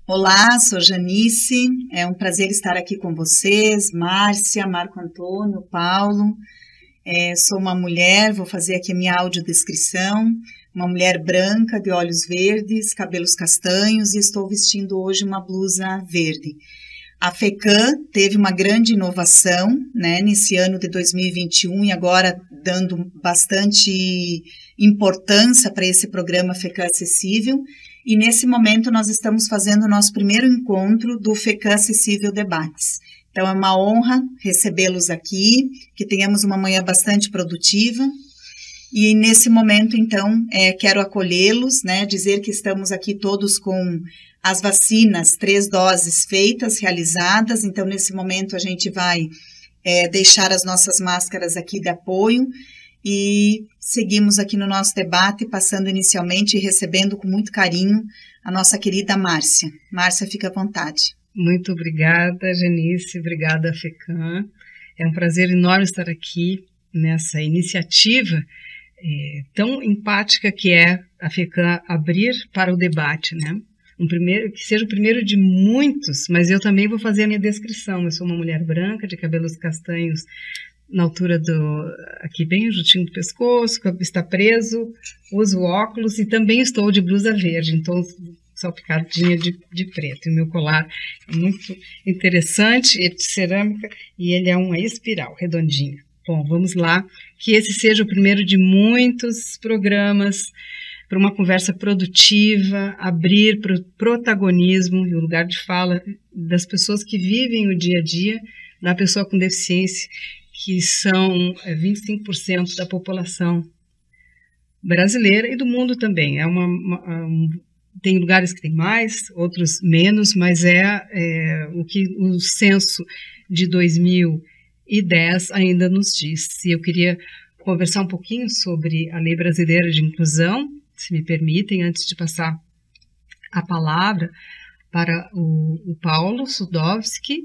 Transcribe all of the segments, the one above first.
Olá, sou Janice, é um prazer estar aqui com vocês, Márcia, Marco Antônio, Paulo. Sou uma mulher, vou fazer aqui a minha audiodescrição, uma mulher branca, de olhos verdes, cabelos castanhos e estou vestindo hoje uma blusa verde. A FECAM teve uma grande inovação, né, nesse ano de 2021 e agora dando bastante importância para esse programa FECAM Acessível. E nesse momento nós estamos fazendo o nosso primeiro encontro do FECAM Acessível Debates. Então é uma honra recebê-los aqui, que tenhamos uma manhã bastante produtiva. E nesse momento, então, quero acolhê-los, né, dizer que estamos aqui todos com as vacinas, 3 doses feitas, realizadas. Então, nesse momento, a gente vai deixar as nossas máscaras aqui de apoio e seguimos aqui no nosso debate, passando inicialmente e recebendo com muito carinho a nossa querida Márcia. Márcia, fica à vontade. Muito obrigada, Janice, obrigada, FECAM. É um prazer enorme estar aqui nessa iniciativa tão empática que é a FECAM abrir para o debate, né? Que seja o primeiro de muitos, mas eu também vou fazer a minha descrição. Eu sou uma mulher branca, de cabelos castanhos, na altura aqui bem juntinho do pescoço, está preso, uso óculos e também estou de blusa verde, então salpicadinha de preto. E o meu colar é muito interessante, é de cerâmica e ele é uma espiral redondinha. Bom, vamos lá, que esse seja o primeiro de muitos programas para uma conversa produtiva, abrir para o protagonismo e o lugar de fala das pessoas que vivem o dia a dia da pessoa com deficiência, que são 25% da população brasileira e do mundo também. Tem lugares que tem mais, outros menos, mas o que o censo de 2010 ainda nos diz. E eu queria conversar um pouquinho sobre a Lei Brasileira de Inclusão, se me permitem, antes de passar a palavra para o Paulo Sudovski,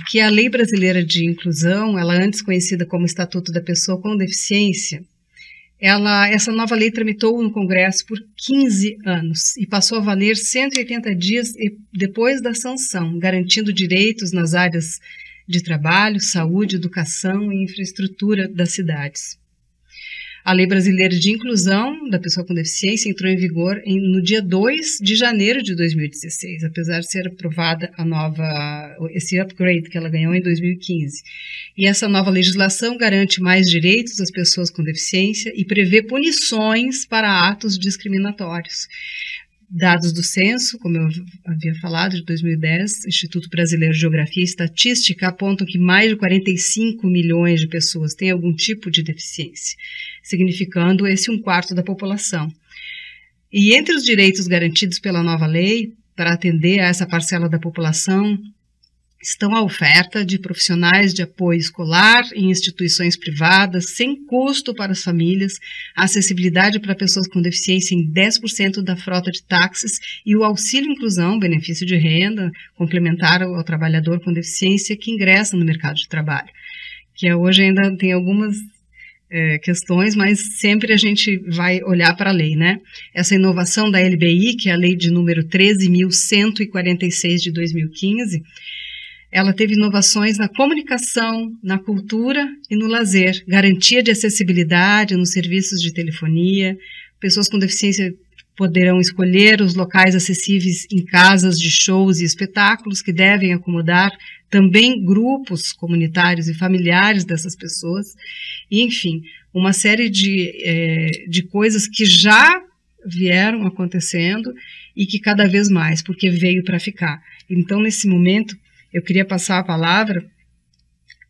que a Lei Brasileira de Inclusão, ela antes conhecida como Estatuto da Pessoa com Deficiência, essa nova lei tramitou no Congresso por 15 anos e passou a valer 180 dias depois da sanção, garantindo direitos nas áreas de trabalho, saúde, educação e infraestrutura das cidades. A Lei Brasileira de Inclusão da Pessoa com Deficiência entrou em vigor no dia 2 de janeiro de 2016, apesar de ser aprovada esse upgrade que ela ganhou em 2015. E essa nova legislação garante mais direitos às pessoas com deficiência e prevê punições para atos discriminatórios. Dados do censo, como eu havia falado, de 2010, Instituto Brasileiro de Geografia e Estatística apontam que mais de 45 milhões de pessoas têm algum tipo de deficiência, significando esse 1/4 da população. E entre os direitos garantidos pela nova lei, para atender a essa parcela da população, estão a oferta de profissionais de apoio escolar em instituições privadas, sem custo para as famílias, a acessibilidade para pessoas com deficiência em 10% da frota de táxis e o auxílio inclusão, benefício de renda, complementar ao trabalhador com deficiência que ingressa no mercado de trabalho. Que hoje ainda tem algumas questões, mas sempre a gente vai olhar para a lei, né? Essa inovação da LBI, que é a lei de número 13.146 de 2015, ela teve inovações na comunicação, na cultura e no lazer, garantia de acessibilidade nos serviços de telefonia, pessoas com deficiência poderão escolher os locais acessíveis em casas de shows e espetáculos que devem acomodar também grupos comunitários e familiares dessas pessoas, e, enfim, uma série de coisas que já vieram acontecendo e que cada vez mais, porque veio para ficar. Então, nesse momento, eu queria passar a palavra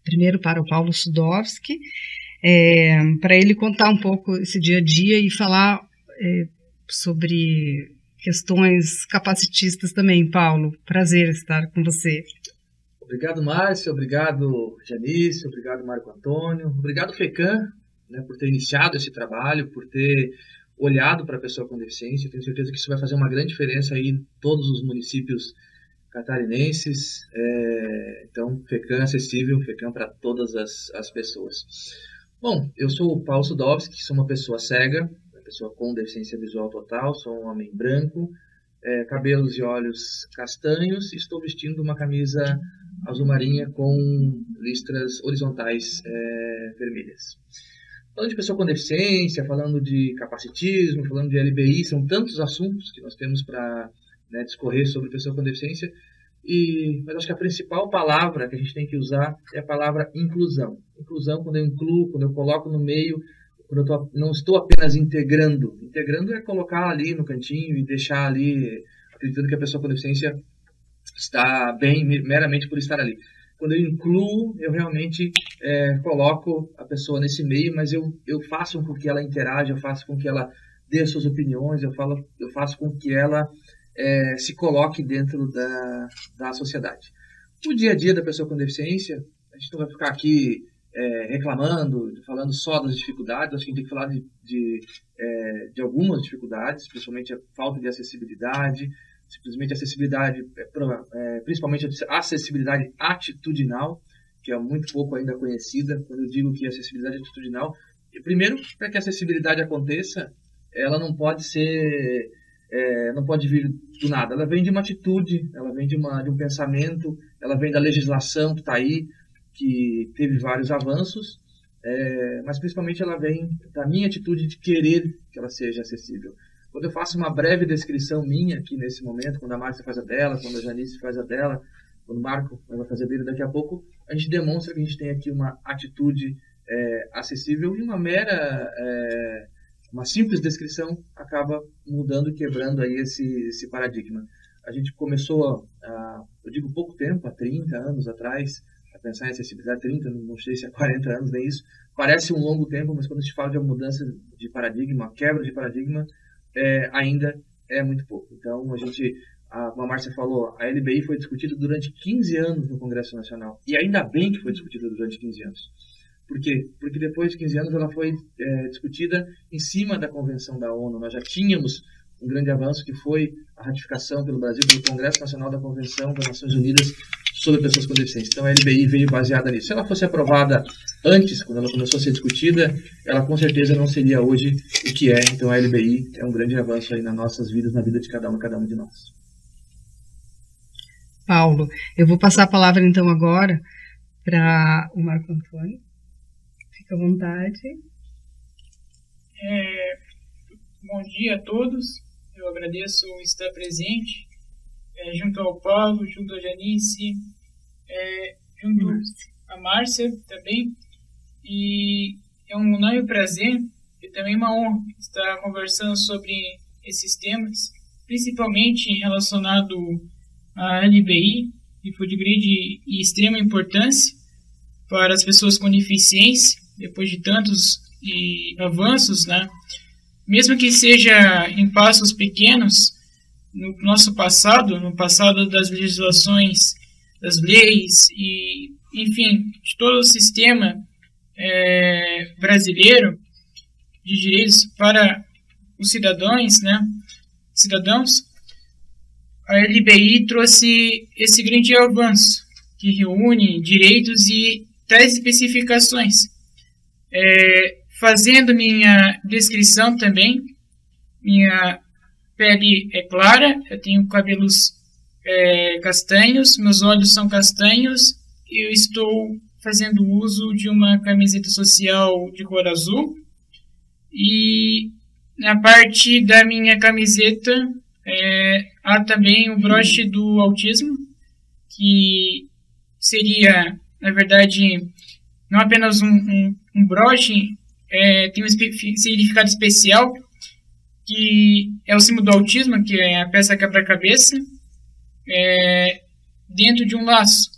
primeiro para o Paulo Sudovski, para ele contar um pouco esse dia a dia e falar sobre questões capacitistas também. Paulo, prazer estar com você. Obrigado, Márcia, obrigado, Janice, obrigado, Marco Antônio, obrigado, FECAM, né, por ter iniciado esse trabalho, por ter olhado para a pessoa com deficiência. Eu tenho certeza que isso vai fazer uma grande diferença aí em todos os municípios catarinenses. Então, FECAM acessível, FECAM para todas as pessoas. Bom, eu sou o Paulo Sudowski, sou uma pessoa cega, uma pessoa com deficiência visual total, sou um homem branco, cabelos e olhos castanhos, e estou vestindo uma camisa azul marinha com listras horizontais vermelhas. Falando de pessoa com deficiência, falando de capacitismo, falando de LBI, são tantos assuntos que nós temos para discorrer sobre pessoa com deficiência, mas acho que a principal palavra que a gente tem que usar é a palavra inclusão. Inclusão, quando eu incluo, quando eu coloco no meio, quando eu não estou apenas integrando. Integrando é colocar ali no cantinho e deixar ali, acreditando que a pessoa com deficiência está bem meramente por estar ali. Quando eu incluo, eu realmente coloco a pessoa nesse meio, mas eu faço com que ela interaja, eu faço com que ela dê suas opiniões, eu faço com que ela se coloque dentro da sociedade. O dia a dia da pessoa com deficiência, a gente não vai ficar aqui reclamando, falando só das dificuldades, acho que a gente tem que falar de algumas dificuldades, principalmente a falta de acessibilidade, simplesmente acessibilidade, principalmente a acessibilidade atitudinal, que é muito pouco ainda conhecida. Quando eu digo que acessibilidade atitudinal, primeiro, para que a acessibilidade aconteça, ela não pode vir do nada. Ela vem de uma atitude, ela vem de um pensamento, ela vem da legislação que está aí, que teve vários avanços, mas principalmente ela vem da minha atitude de querer que ela seja acessível. Quando eu faço uma breve descrição minha aqui nesse momento, quando a Márcia faz a dela, quando a Janice faz a dela, quando o Marco vai fazer a dele daqui a pouco, a gente demonstra que a gente tem aqui uma atitude acessível, e uma simples descrição acaba mudando e quebrando aí esse paradigma. A gente começou, eu digo pouco tempo, há 30 anos atrás, a pensar em acessibilidade, 30, não sei se há 40 anos, nem isso. Parece um longo tempo, mas quando a gente fala de uma mudança de paradigma, uma quebra de paradigma, ainda é muito pouco. Então, como a Márcia falou, a LBI foi discutida durante 15 anos no Congresso Nacional. E ainda bem que foi discutida durante 15 anos. Por quê? Porque depois de 15 anos ela foi discutida em cima da Convenção da ONU. Nós já tínhamos um grande avanço, que foi a ratificação pelo Brasil, pelo Congresso Nacional da Convenção das Nações Unidas sobre Pessoas com Deficiência. Então a LBI veio baseada nisso. Se ela fosse aprovada antes, quando ela começou a ser discutida, ela com certeza não seria hoje o que é. Então a LBI é um grande avanço aí nas nossas vidas, na vida de cada um de nós. Paulo, eu vou passar a palavra então agora para o Marco Antônio. Fica à vontade. Bom dia a todos. Eu agradeço estar presente junto ao Paulo, junto a Janice, junto a Márcia também. E é um enorme prazer e também uma honra estar conversando sobre esses temas, principalmente relacionado à LBI, que foi de grande e extrema importância para as pessoas com deficiência, depois de tantos avanços, né? Mesmo que seja em passos pequenos, no nosso passado, no passado das legislações, das leis, e, enfim, de todo o sistema brasileiro de direitos para os cidadãos, né? A LBI trouxe esse grande avanço, que reúne direitos e traz especificações. Fazendo minha descrição também, minha pele é clara, eu tenho cabelos castanhos, meus olhos são castanhos, eu estou fazendo uso de uma camiseta social de cor azul, e na parte da minha camiseta há também o broche do autismo, que seria, na verdade, não apenas um broche, tem um significado especial, que é o símbolo do autismo, que é a peça quebra-cabeça, dentro de um laço.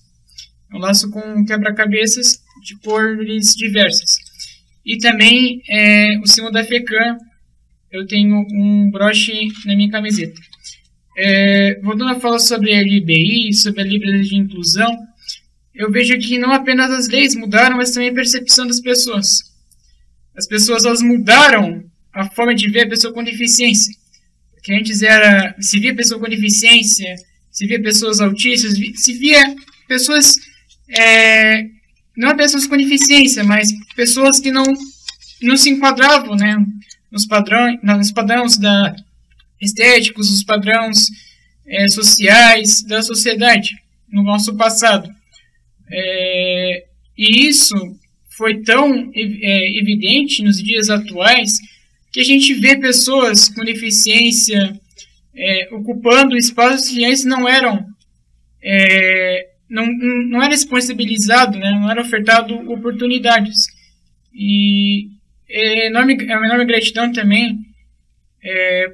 Um laço com quebra-cabeças de cores diversas. E também o símbolo da FECAM, eu tenho um broche na minha camiseta. Voltando a falar sobre a LBI, sobre a liberdade de inclusão, eu vejo que não apenas as leis mudaram, mas também a percepção das pessoas. As pessoas, elas mudaram a forma de ver a pessoa com deficiência. Porque antes se via pessoa com deficiência, se via pessoas autistas, se via pessoas não apenas pessoas com deficiência, mas pessoas que não se enquadravam, né, nos padrões estéticos, os padrões sociais da sociedade no nosso passado. E isso foi tão evidente nos dias atuais que a gente vê pessoas com deficiência ocupando espaços que antes não eram não era disponibilizado, né? Não era ofertado oportunidades. E é uma enorme gratidão também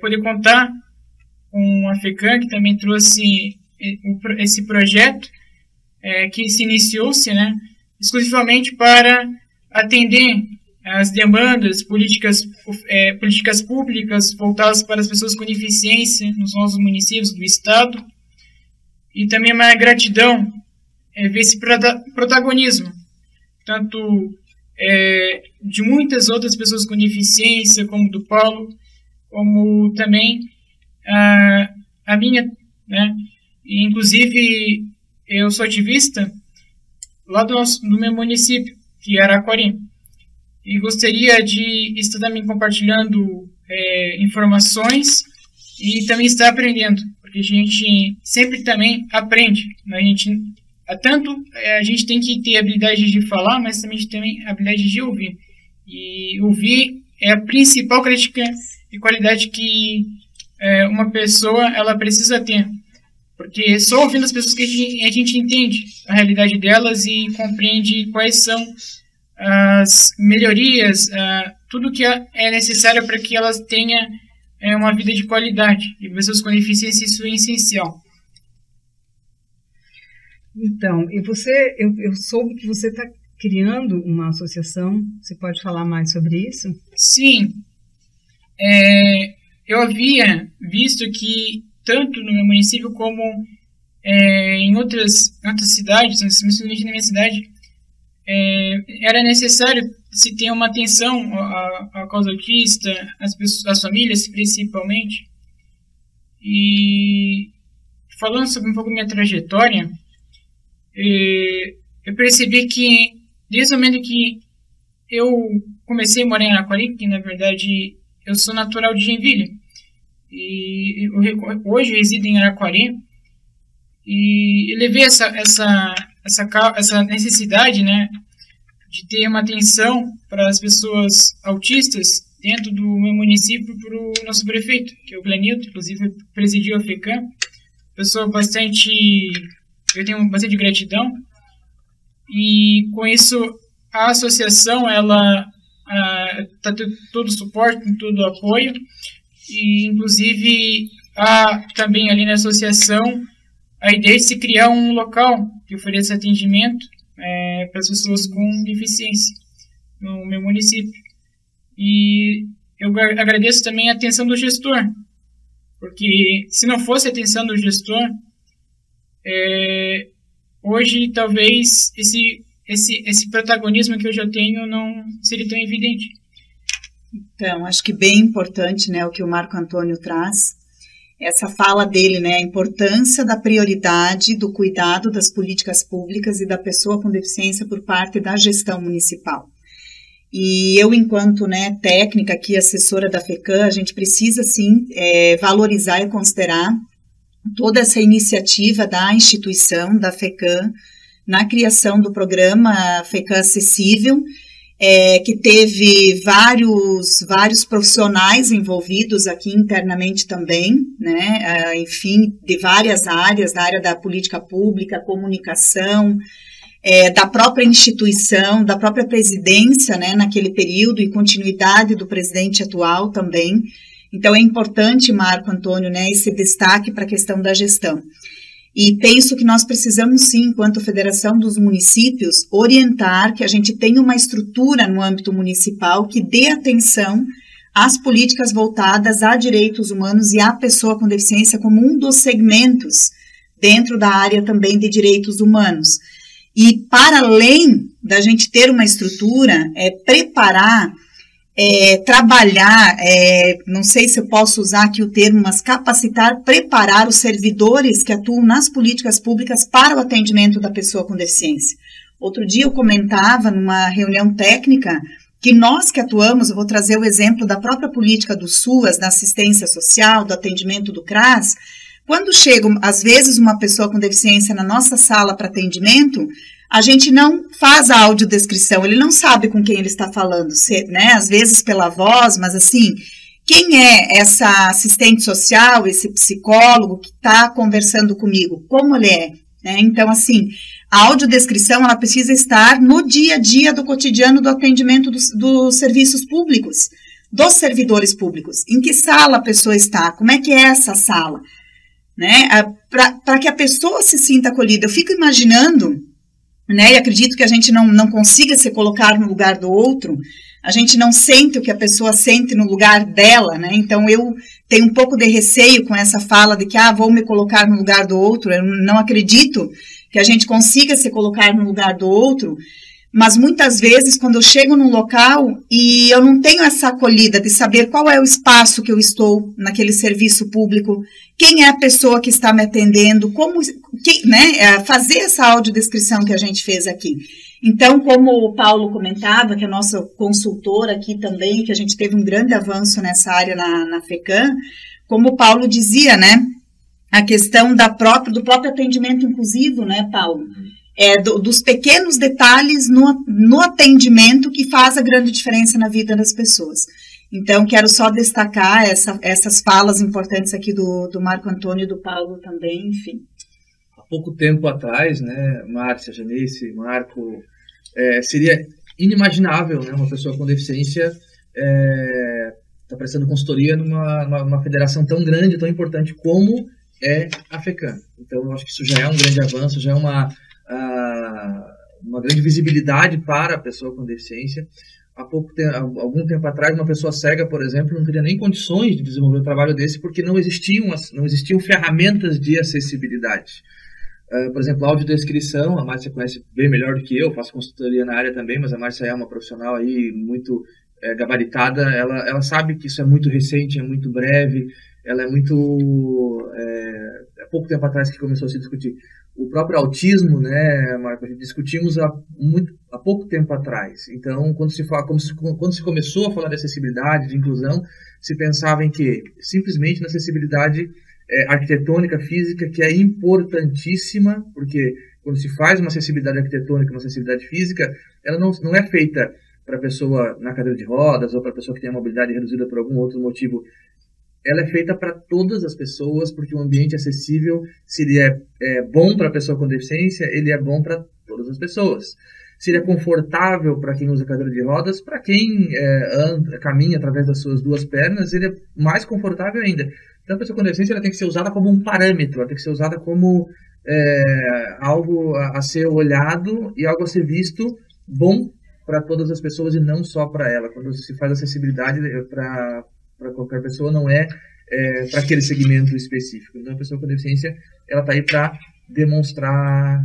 poder contar com a FECAM, que também trouxe esse projeto que se iniciou-se, né, exclusivamente para atender as demandas políticas públicas voltadas para as pessoas com deficiência nos nossos municípios do estado. E também uma gratidão ver esse protagonismo, tanto de muitas outras pessoas com deficiência, como do Paulo, como também a minha, né? E, inclusive, eu sou ativista lá do meu município, que é Araquari, e gostaria de estar também compartilhando informações e também estar aprendendo, porque a gente sempre também aprende, né? A gente tem que ter habilidade de falar, mas também a gente tem a habilidade de ouvir. E ouvir é a principal crítica e qualidade que uma pessoa ela precisa ter. Porque só ouvindo as pessoas que a gente entende a realidade delas e compreende quais são as melhorias, tudo que é necessário para que elas tenham uma vida de qualidade. E pessoas com deficiência, isso é essencial. Então, e eu soube que você está criando uma associação. Você pode falar mais sobre isso? Sim. Eu havia visto que, tanto no meu município como em outras cidades, principalmente na minha cidade, era necessário se ter uma atenção à causa autista, às famílias principalmente. E falando sobre um pouco da minha trajetória, eu percebi que desde o momento que eu comecei a morar em Araquari, que na verdade eu sou natural de Joinville, e hoje eu resido em Araquari, e levei essa necessidade, né, de ter uma atenção para as pessoas autistas dentro do meu município para o nosso prefeito, que é o Glenilton, inclusive presidiu a FECAM, pessoa eu tenho bastante gratidão, e com isso a associação ela está tendo todo o suporte, todo o apoio, e inclusive há também ali na associação a ideia de se criar um local que ofereça atendimento para as pessoas com deficiência no meu município. E eu agradeço também a atenção do gestor, porque se não fosse a atenção do gestor, hoje talvez esse protagonismo que eu já tenho não seria tão evidente. Então, acho que bem importante, né, o que o Marco Antônio traz, essa fala dele, né, a importância da prioridade do cuidado das políticas públicas e da pessoa com deficiência por parte da gestão municipal. E eu, enquanto, né, técnica aqui, assessora da FECAM, a gente precisa, sim, valorizar e considerar toda essa iniciativa da instituição, da FECAM, na criação do programa FECAM Acessível, que teve vários profissionais envolvidos aqui internamente também, né, enfim, de várias áreas, da área da política pública, comunicação, da própria instituição, da própria presidência, né, naquele período, e continuidade do presidente atual também. Então, é importante, Marco Antônio, né, esse destaque para a questão da gestão. E penso que nós precisamos, sim, enquanto Federação dos Municípios, orientar que a gente tenha uma estrutura no âmbito municipal que dê atenção às políticas voltadas a direitos humanos e à pessoa com deficiência como um dos segmentos dentro da área também de direitos humanos. E, para além da gente ter uma estrutura, preparar, trabalhar, não sei se eu posso usar aqui o termo, mas capacitar, preparar os servidores que atuam nas políticas públicas para o atendimento da pessoa com deficiência. Outro dia eu comentava numa reunião técnica que nós que atuamos, eu vou trazer o exemplo da própria política do SUAS, da assistência social, do atendimento do CRAS, quando chega, às vezes, uma pessoa com deficiência na nossa sala para atendimento, a gente não faz a audiodescrição, ele não sabe com quem ele está falando, né? Às vezes pela voz, mas assim, quem é essa assistente social, esse psicólogo que está conversando comigo? Como ele é? Né? Então, assim, a audiodescrição, ela precisa estar no dia a dia do cotidiano do atendimento dos serviços públicos, dos servidores públicos. Em que sala a pessoa está? Como é que é essa sala? Né? Para que a pessoa se sinta acolhida. Eu fico imaginando, né, e acredito que a gente não consiga se colocar no lugar do outro, a gente não sente o que a pessoa sente no lugar dela, né? Então eu tenho um pouco de receio com essa fala de que, vou me colocar no lugar do outro. Eu não acredito que a gente consiga se colocar no lugar do outro, mas muitas vezes quando eu chego num local e eu não tenho essa acolhida de saber qual é o espaço que eu estou naquele serviço público, quem é a pessoa que está me atendendo, né, fazer essa audiodescrição que a gente fez aqui. Então, como o Paulo comentava, que é nossa consultora aqui também, que a gente teve um grande avanço nessa área na FECAM, como o Paulo dizia, né, a questão do próprio atendimento inclusivo, né, Paulo? Dos pequenos detalhes no atendimento que faz a grande diferença na vida das pessoas. Então, quero só destacar essas falas importantes aqui do Marco Antônio e do Paulo também, enfim. Há pouco tempo atrás, né, Márcia, Janice, Marco, seria inimaginável, né, uma pessoa com deficiência estar prestando consultoria numa federação tão grande, tão importante como é a FECAM. Então, eu acho que isso já é um grande avanço, já é uma grande visibilidade para a pessoa com deficiência. Algum tempo atrás, uma pessoa cega, por exemplo, não teria nem condições de desenvolver um trabalho desse porque não existiam ferramentas de acessibilidade. Por exemplo, audiodescrição, a Márcia conhece bem melhor do que eu, faço consultoria na área também, mas a Márcia é uma profissional aí muito gabaritada, ela sabe que isso é muito recente, é muito breve, ela é muito... há pouco tempo atrás que começou a se discutir. O próprio autismo, né, Marco, discutimos há pouco tempo atrás. Então, quando se começou a falar de acessibilidade, de inclusão, se pensava em que simplesmente na acessibilidade arquitetônica, física, que é importantíssima, porque quando se faz uma acessibilidade arquitetônica, uma acessibilidade física, ela não é feita para a pessoa na cadeira de rodas ou para a pessoa que tem a mobilidade reduzida por algum outro motivo. Ela é feita para todas as pessoas, porque o ambiente acessível, se ele é bom para a pessoa com deficiência, ele é bom para todas as pessoas. Se ele é confortável para quem usa cadeira de rodas, para quem caminha através das suas duas pernas, ele é mais confortável ainda. Então, a pessoa com deficiência ela tem que ser usada como um parâmetro, ela tem que ser usada como algo a ser olhado e algo a ser visto bom para todas as pessoas e não só para ela. Quando se faz acessibilidade para qualquer pessoa, não para aquele segmento específico. Então, a pessoa com deficiência, ela está aí para demonstrar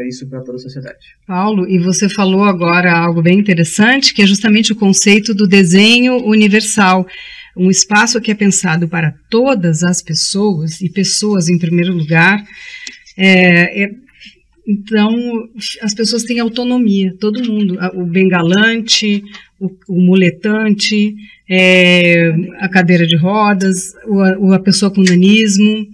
isso para toda a sociedade. Paulo, e você falou agora algo bem interessante, que é justamente o conceito do desenho universal, um espaço que é pensado para todas as pessoas, e pessoas em primeiro lugar. Então, as pessoas têm autonomia, todo mundo, o bengalante, o muletante, a cadeira de rodas, a pessoa com nanismo,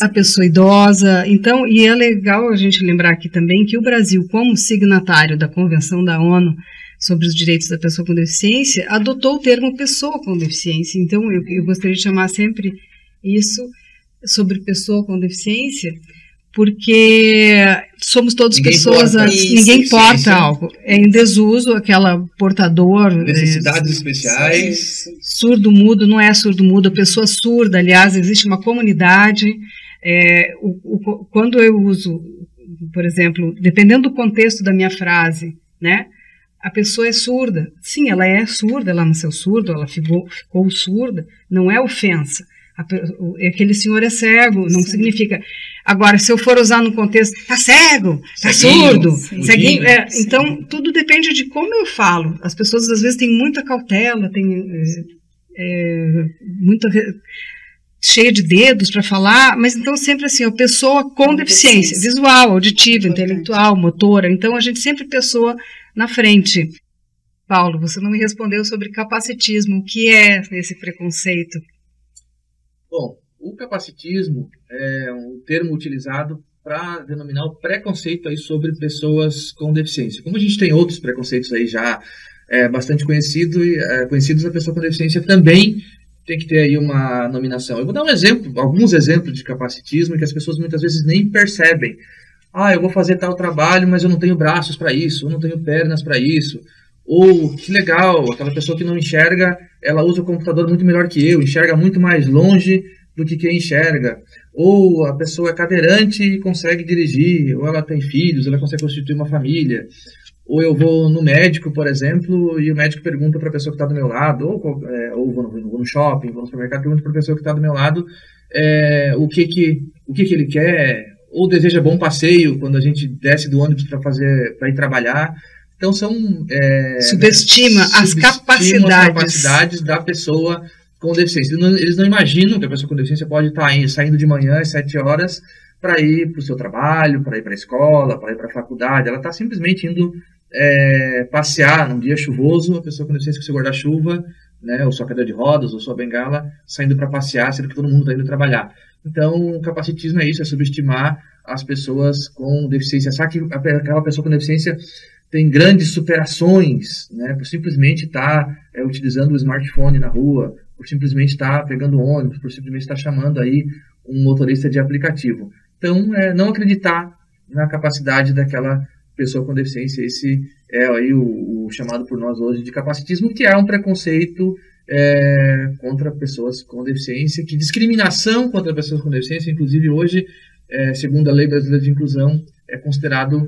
a pessoa idosa. Então, e é legal a gente lembrar aqui também que o Brasil, como signatário da Convenção da ONU sobre os Direitos da Pessoa com Deficiência, adotou o termo pessoa com deficiência. Então, eu gostaria de chamar sempre isso sobre pessoa com deficiência, porque somos todos pessoas, ninguém porta algo. É em desuso, aquela portador... Necessidades especiais. Surdo-mudo, não é surdo-mudo, a pessoa surda, aliás, existe uma comunidade. Quando eu uso, por exemplo, dependendo do contexto da minha frase, né, a pessoa é surda. Sim, ela é surda, ela nasceu surda, ela ficou surda, não é ofensa. Aquele senhor é cego, não significa. Agora, se eu for usar no contexto, tá cego, tá surdo, ceguinho, então tudo depende de como eu falo. As pessoas às vezes têm muita cautela, têm cheia de dedos para falar, mas então sempre assim, a pessoa com deficiência visual, auditiva, intelectual, motora, então a gente sempre pessoa na frente. Paulo, você não me respondeu sobre capacitismo, o que é esse preconceito? Bom, o capacitismo é um termo utilizado para denominar o preconceito aí sobre pessoas com deficiência. Como a gente tem outros preconceitos aí já bastante conhecidos, a pessoa com deficiência também tem que ter aí uma nominação. Eu vou dar alguns exemplos de capacitismo que as pessoas muitas vezes nem percebem. Eu vou fazer tal trabalho, mas eu não tenho braços para isso, eu não tenho pernas para isso. Ou, que legal, aquela pessoa que não enxerga, ela usa o computador muito melhor que eu, enxerga muito mais longe do que quem enxerga. Ou a pessoa é cadeirante e consegue dirigir, ou ela tem filhos, ela consegue constituir uma família. Ou eu vou no médico, por exemplo, e o médico pergunta para a pessoa que está do meu lado, ou vou no shopping, vou no supermercado, pergunta para a pessoa que está do meu lado o que ele quer, ou deseja bom passeio quando a gente desce do ônibus para ir trabalhar. Então subestima as capacidades da pessoa com deficiência. Eles não imaginam que a pessoa com deficiência pode estar saindo de manhã às 7 horas para ir para o seu trabalho, para ir para a escola, para ir para a faculdade. Ela está simplesmente indo passear num dia chuvoso, a pessoa com deficiência com seu guarda-chuva, né, ou sua cadeira de rodas, ou sua bengala, saindo para passear, sendo que todo mundo está indo trabalhar. Então, o capacitismo é isso, é subestimar as pessoas com deficiência. Achar que aquela pessoa com deficiência tem grandes superações, né, por simplesmente estar utilizando o smartphone na rua, por simplesmente estar pegando ônibus, por simplesmente estar chamando aí um motorista de aplicativo. Então, não acreditar na capacidade daquela pessoa com deficiência. Esse é aí o chamado por nós hoje de capacitismo, que é um preconceito contra pessoas com deficiência, que discriminação contra pessoas com deficiência, inclusive hoje, segundo a Lei Brasileira de Inclusão, é considerado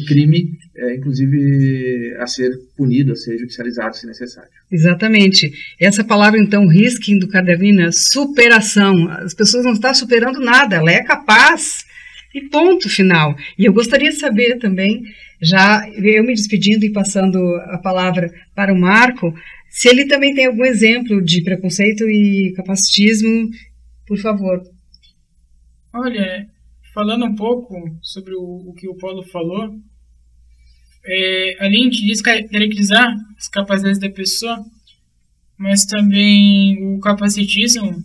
crime, inclusive a ser punido, a ser judicializado se necessário. Exatamente. Essa palavra, então, risquem do caderninho é superação. As pessoas não estão superando nada, ela é capaz e ponto final. E eu gostaria de saber também, já eu me despedindo e passando a palavra para o Marco, se ele também tem algum exemplo de preconceito e capacitismo, por favor. Olha, falando um pouco sobre o que o Paulo falou, além de descaracterizar as capacidades da pessoa, mas também o capacitismo,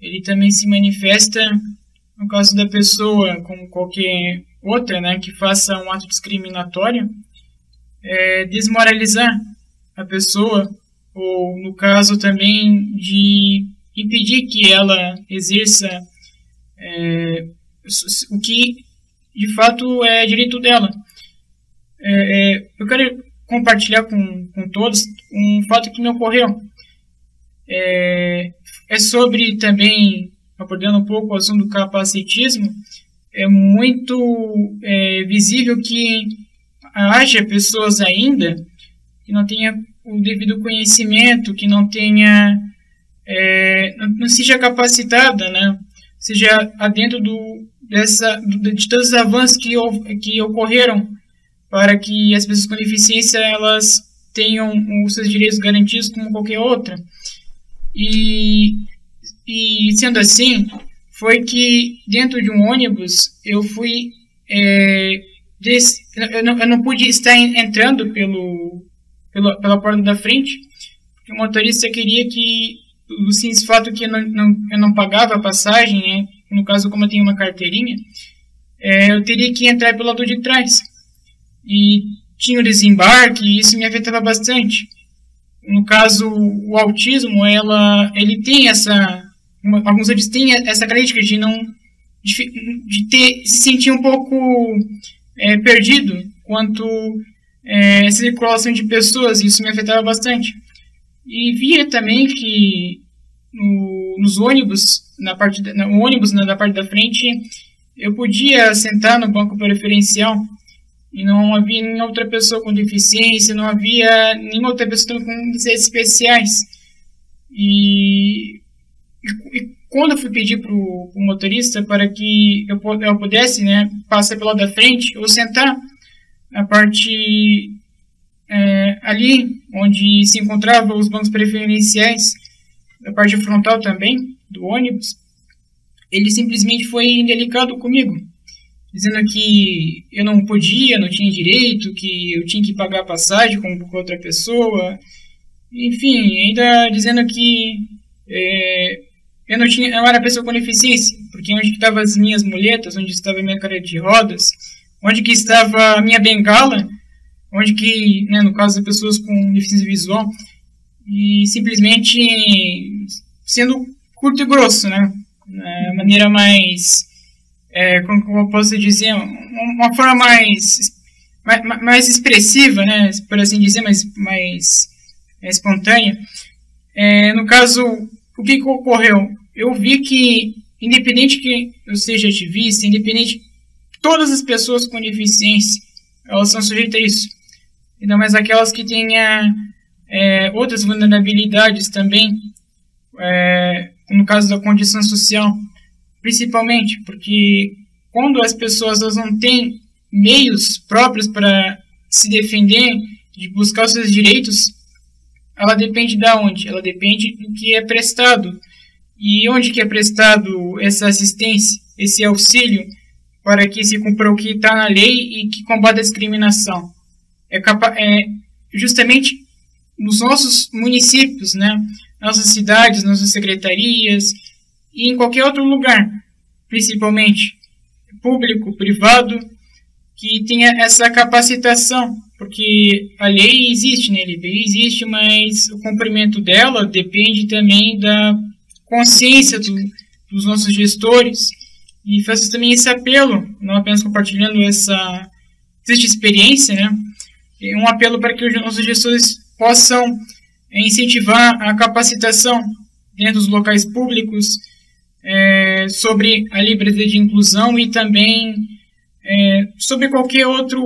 ele também se manifesta no caso da pessoa, como qualquer outra, né, que faça um ato discriminatório, desmoralizar a pessoa, ou no caso também de impedir que ela exerça o que de fato é direito dela. Eu quero compartilhar com todos um fato que me ocorreu. É sobre também, abordando um pouco o assunto do capacitismo, é muito visível que haja pessoas ainda que não tenha o devido conhecimento, que não tenha, não seja capacitada, né? Seja adentro de todos os avanços que ocorreram para que as pessoas com deficiência elas tenham os seus direitos garantidos como qualquer outra. E sendo assim, foi que dentro de um ônibus eu fui eu não pude estar entrando pela porta da frente, porque o motorista queria que o simples fato que eu não pagava a passagem, né? No caso, como eu tenho uma carteirinha, eu teria que entrar pelo lado de trás. E tinha o desembarque, e isso me afetava bastante. No caso, o autismo, ele tem alguns deles têm essa característica de se sentir um pouco perdido quanto essa circulação de pessoas, e isso me afetava bastante. E via também que nos ônibus, na parte da frente, eu podia sentar no banco preferencial e não havia nenhuma outra pessoa com deficiência, não havia nenhuma outra pessoa com necessidades especiais. E quando eu fui pedir para o motorista para que eu pudesse, né, passar pelo lado da frente ou sentar na parte ali onde se encontravam os bancos preferenciais, da parte frontal também do ônibus, ele simplesmente foi indelicado comigo, dizendo que eu não podia, não tinha direito, que eu tinha que pagar a passagem como outra pessoa, enfim, ainda dizendo que eu não era pessoa com deficiência, porque onde estavam as minhas muletas, onde estava a minha cadeira de rodas, onde que estava a minha bengala, onde que, né, no caso das pessoas com deficiência visual, e simplesmente sendo curto e grosso, né, a maneira mais, como eu posso dizer, uma forma mais expressiva, né, por assim dizer, mais espontânea. No caso, o que ocorreu? Eu vi que, independente que eu seja ativista, independente, todas as pessoas com deficiência, elas são sujeitas a isso. Ainda mais aquelas que tenham outras vulnerabilidades também, no caso da condição social, principalmente, porque quando as pessoas elas não têm meios próprios para se defender, de buscar os seus direitos, ela depende de onde? Ela depende do que é prestado. E onde que é prestado essa assistência, esse auxílio, para que se cumpra o que está na lei e que combata a discriminação? Justamente nos nossos municípios, né? Nossas cidades, nossas secretarias e em qualquer outro lugar, principalmente público, privado, que tenha essa capacitação, porque a lei existe, né? A lei existe, mas o cumprimento dela depende também da consciência dos nossos gestores, e faço também esse apelo, não apenas compartilhando essa triste experiência, né? Um apelo para que os nossos gestores possam incentivar a capacitação dentro dos locais públicos sobre a liberdade de inclusão e também sobre qualquer outra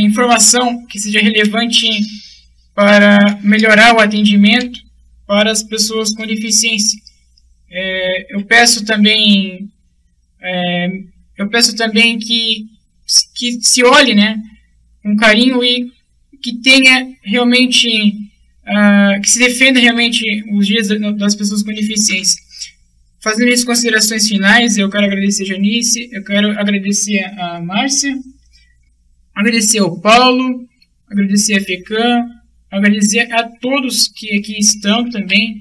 informação que seja relevante para melhorar o atendimento para as pessoas com deficiência. Eu peço também que se olhe, né, com carinho e que tenha realmente, que se defenda realmente os direitos das pessoas com deficiência. Fazendo minhas considerações finais, eu quero agradecer a Janice, eu quero agradecer a Márcia, agradecer ao Paulo, agradecer a FECAM, agradecer a todos que aqui estão também,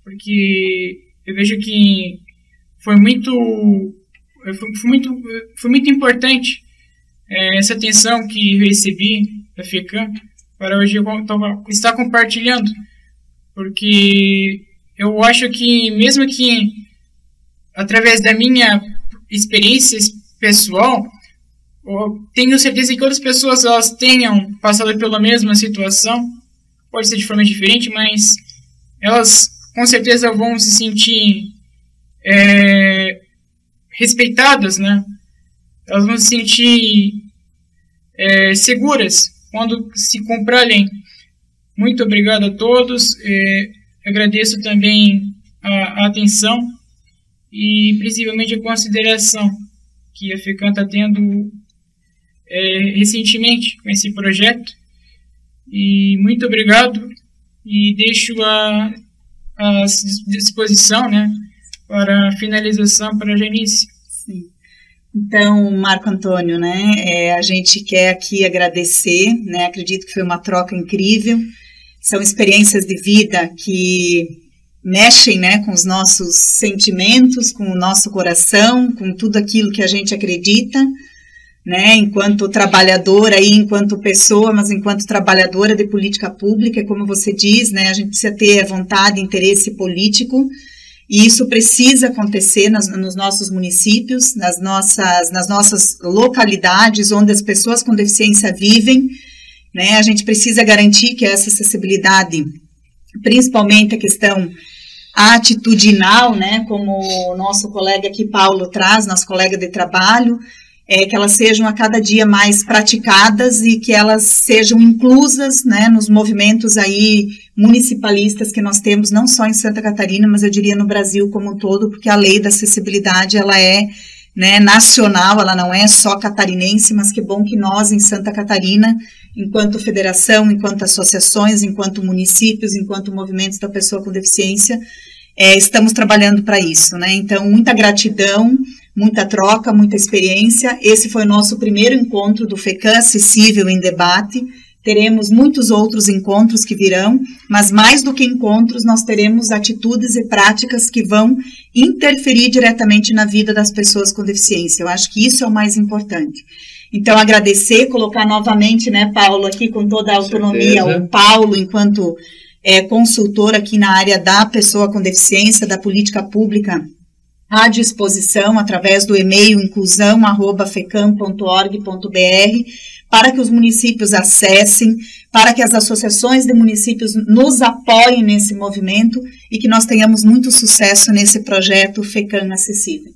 porque eu vejo que foi muito importante essa atenção que eu recebi da FECAM para hoje eu estar compartilhando, porque eu acho que mesmo que através da minha experiência pessoal, eu tenho certeza que outras pessoas elas tenham passado pela mesma situação, pode ser de forma diferente, mas elas com certeza vão se sentir respeitadas, né? Elas vão se sentir seguras quando se cumpre a lei. Muito obrigado a todos, agradeço também a atenção e principalmente a consideração que a FECAM está tendo recentemente com esse projeto. E muito obrigado e deixo à disposição, né, para a finalização para a Janice. Sim. Então, Marco Antônio, né, a gente quer aqui agradecer, né, acredito que foi uma troca incrível, são experiências de vida que mexem, né, com os nossos sentimentos, com o nosso coração, com tudo aquilo que a gente acredita, né, enquanto trabalhadora e enquanto pessoa, mas enquanto trabalhadora de política pública, como você diz, né, a gente precisa ter vontade e interesse político, e isso precisa acontecer nos nossos municípios, nas nossas localidades onde as pessoas com deficiência vivem, né, a gente precisa garantir que essa acessibilidade, principalmente a questão atitudinal, né, como o nosso colega aqui, Paulo, traz, nosso colega de trabalho, que elas sejam a cada dia mais praticadas e que elas sejam inclusas, né, nos movimentos aí municipalistas que nós temos, não só em Santa Catarina, mas eu diria no Brasil como um todo, porque a lei da acessibilidade, ela é, né, nacional, ela não é só catarinense, mas que bom que nós em Santa Catarina, enquanto federação, enquanto associações, enquanto municípios, enquanto movimentos da pessoa com deficiência, estamos trabalhando para isso, né? Então, muita gratidão, muita troca, muita experiência. Esse foi o nosso primeiro encontro do FECAM Acessível em Debate. Teremos muitos outros encontros que virão, mas mais do que encontros, nós teremos atitudes e práticas que vão interferir diretamente na vida das pessoas com deficiência. Eu acho que isso é o mais importante. Então, agradecer, colocar novamente, né, Paulo, aqui com toda a autonomia, o Paulo, enquanto consultor aqui na área da pessoa com deficiência, da política pública, à disposição, através do e-mail inclusão@fecam.org.br, para que os municípios acessem, para que as associações de municípios nos apoiem nesse movimento e que nós tenhamos muito sucesso nesse projeto FECAM Acessível.